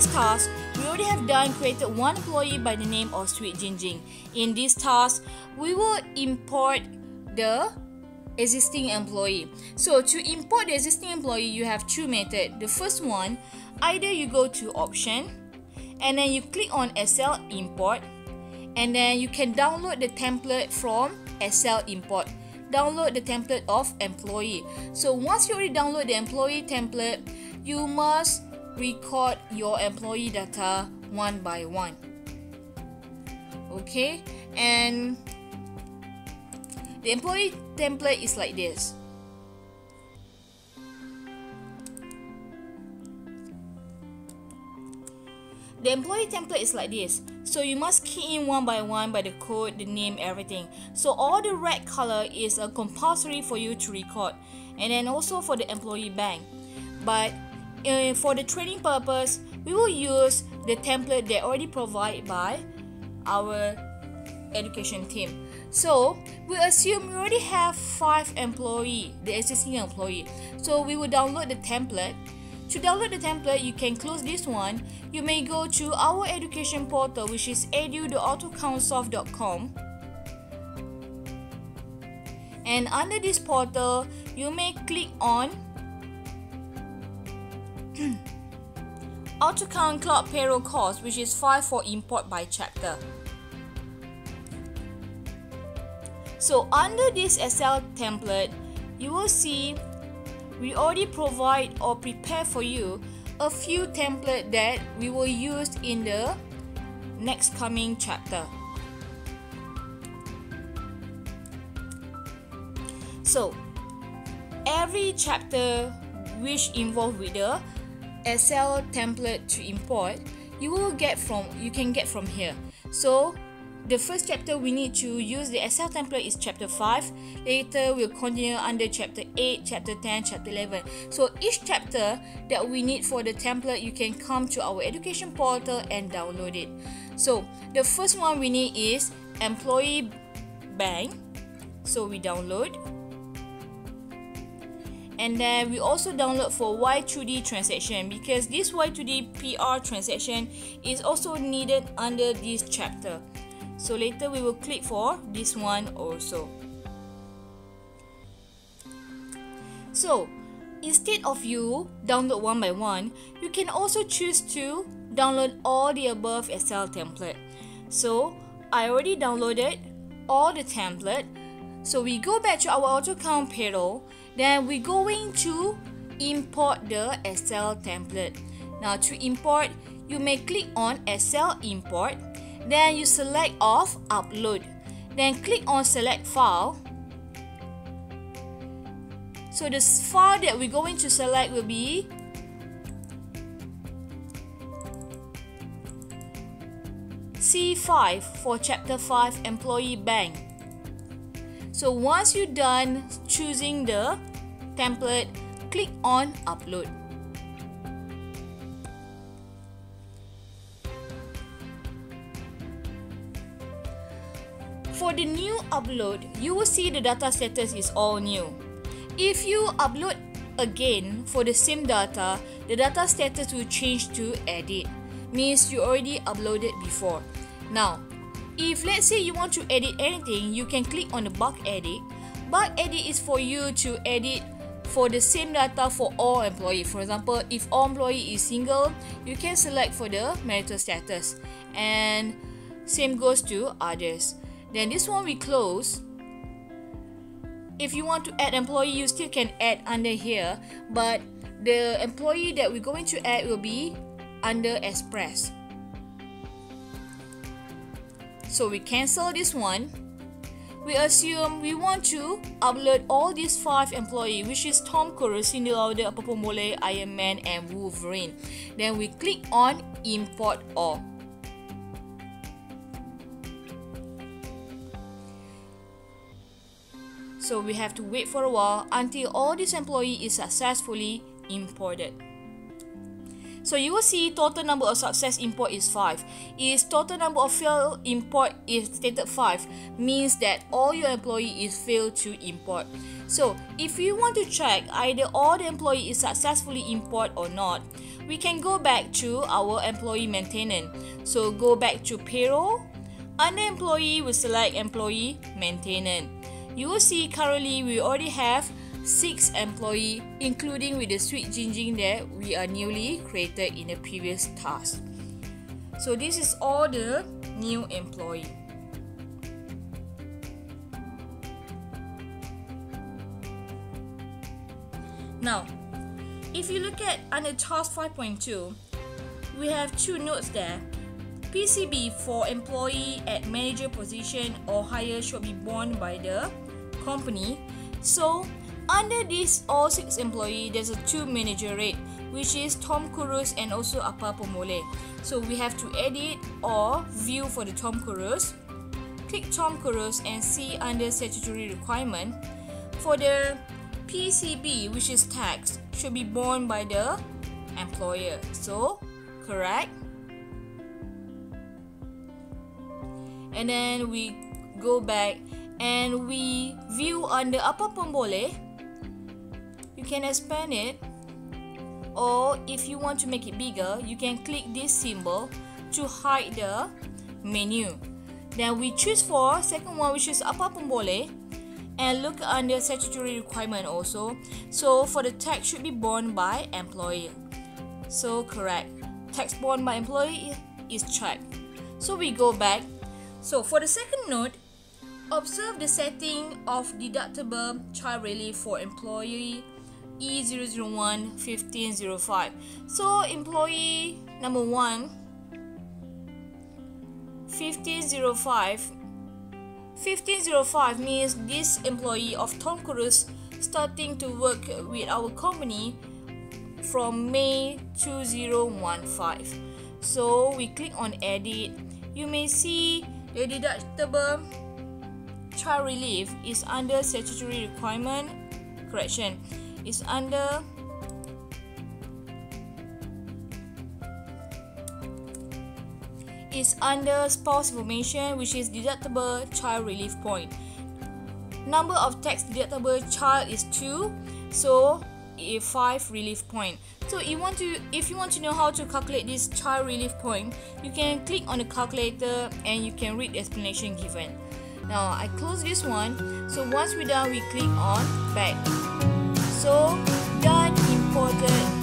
previous task, we already have created one employee by the name of Sweet Jingjing. In this task, we will import the existing employee. So to import the existing employee, you have two methods. The first one, either you go to option and then you click on Excel import, and then you can download the template from Excel import. Download the template of employee. So once you already download the employee template, you must record your employee data one by one. Okay, and the employee template is like this. The employee template is like this. So you must key in one by one by the code, the name, everything. So all the red color is compulsory for you to record, and then also for the employee bank. But for the training purpose, we will use the template that already provided by our education team. So we assume we already have 5 employees, the existing employee. So we will download the template. To download the template, you can close this one. You may go to our education portal, which is edu.autocountsoft.com. And under this portal, you may click on AutoCount Cloud Payroll Course, which is file for import by chapter. So under this Excel template, you will see we already provide or prepare for you a few templates that we will use in the next coming chapter. So every chapter which involve with the Excel template to import, you can get from here. So the first chapter we need to use the Excel template is chapter 5. Later we'll continue under chapter 8, chapter 10, chapter 11. So each chapter that we need for the template, you can come to our education portal and download it. So the first one we need is employee bank. So we download. And then we also download for Y2D transaction, because this Y2D PR transaction is also needed under this chapter. So later we will click for this one also. So instead of you download one by one, you can also choose to download all the above Excel template. So I already downloaded all the template. So we go back to our AutoCount payroll. Then we're going to import the Excel template. Now to import, you may click on Excel import. Then you select off upload. Then click on select file. So the file that we're going to select will be C5 for chapter 5 employee bank. So once you're done choosing the template, click on upload. For the new upload, you will see the data status is all new. If you upload again for the same data, the data status will change to edit. Means you already uploaded before. Now, if let's say you want to edit anything, you can click on the bulk edit. Bulk edit is for you to edit for the same data for all employees. For example, if all employee is single, you can select for the marital status. And same goes to others. Then this one we close. If you want to add employee, you still can add under here, but the employee that we're going to add will be under Express. So we cancel this one. We assume we want to upload all these 5 employees, which is Tom Cruise, Cindy Lauder, Apa Pun Boleh, Iron Man and Wolverine. Then we click on import all. So we have to wait for a while until all this employee is successfully imported. So you will see total number of success import is 5. Is total number of failed import is stated 5, means that all your employee is failed to import. So if you want to check either all the employee is successfully import or not, we can go back to our employee maintenance. So go back to payroll. Under employee, we select employee maintenance. You will see currently we already have 6 employee, including with the sweet Jinjing that we are newly created in the previous task. So this is all the new employee. Now, if you look at under task 5.2, we have 2 notes there. PCB for employee at manager position or higher should be borne by the company. So under this all 6 employee, there's a 2 manager rate, which is Tom Cruise and also Apa Pomole. So we have to edit or view for the Tom Cruise. Click Tom Cruise and see under statutory requirement. For the PCB, which is tax, should be borne by the employer. So correct. And then we go back and we view under Apa Pomole. You can expand it, or if you want to make it bigger, you can click this symbol to hide the menu. Then we choose for second one, which is Apa Pomole, and look under statutory requirement also. So for the tax should be borne by employee. So correct. Tax borne by employee is checked. So we go back. So for the second note, observe the setting of deductible child relief for employee E001-1505. So employee number 1, 1505 means this employee of Tom Cruise starting to work with our company from May 2015. So we click on edit. You may see the deductible child relief is under statutory requirement. Correction. Is under spouse information, which is deductible child relief point. Number of tax deductible child is 2, so 5 relief point. So if you want to know how to calculate this child relief point, you can click on the calculator and you can read the explanation given. Now I close this one. So once we're done, we click on back. So done, imported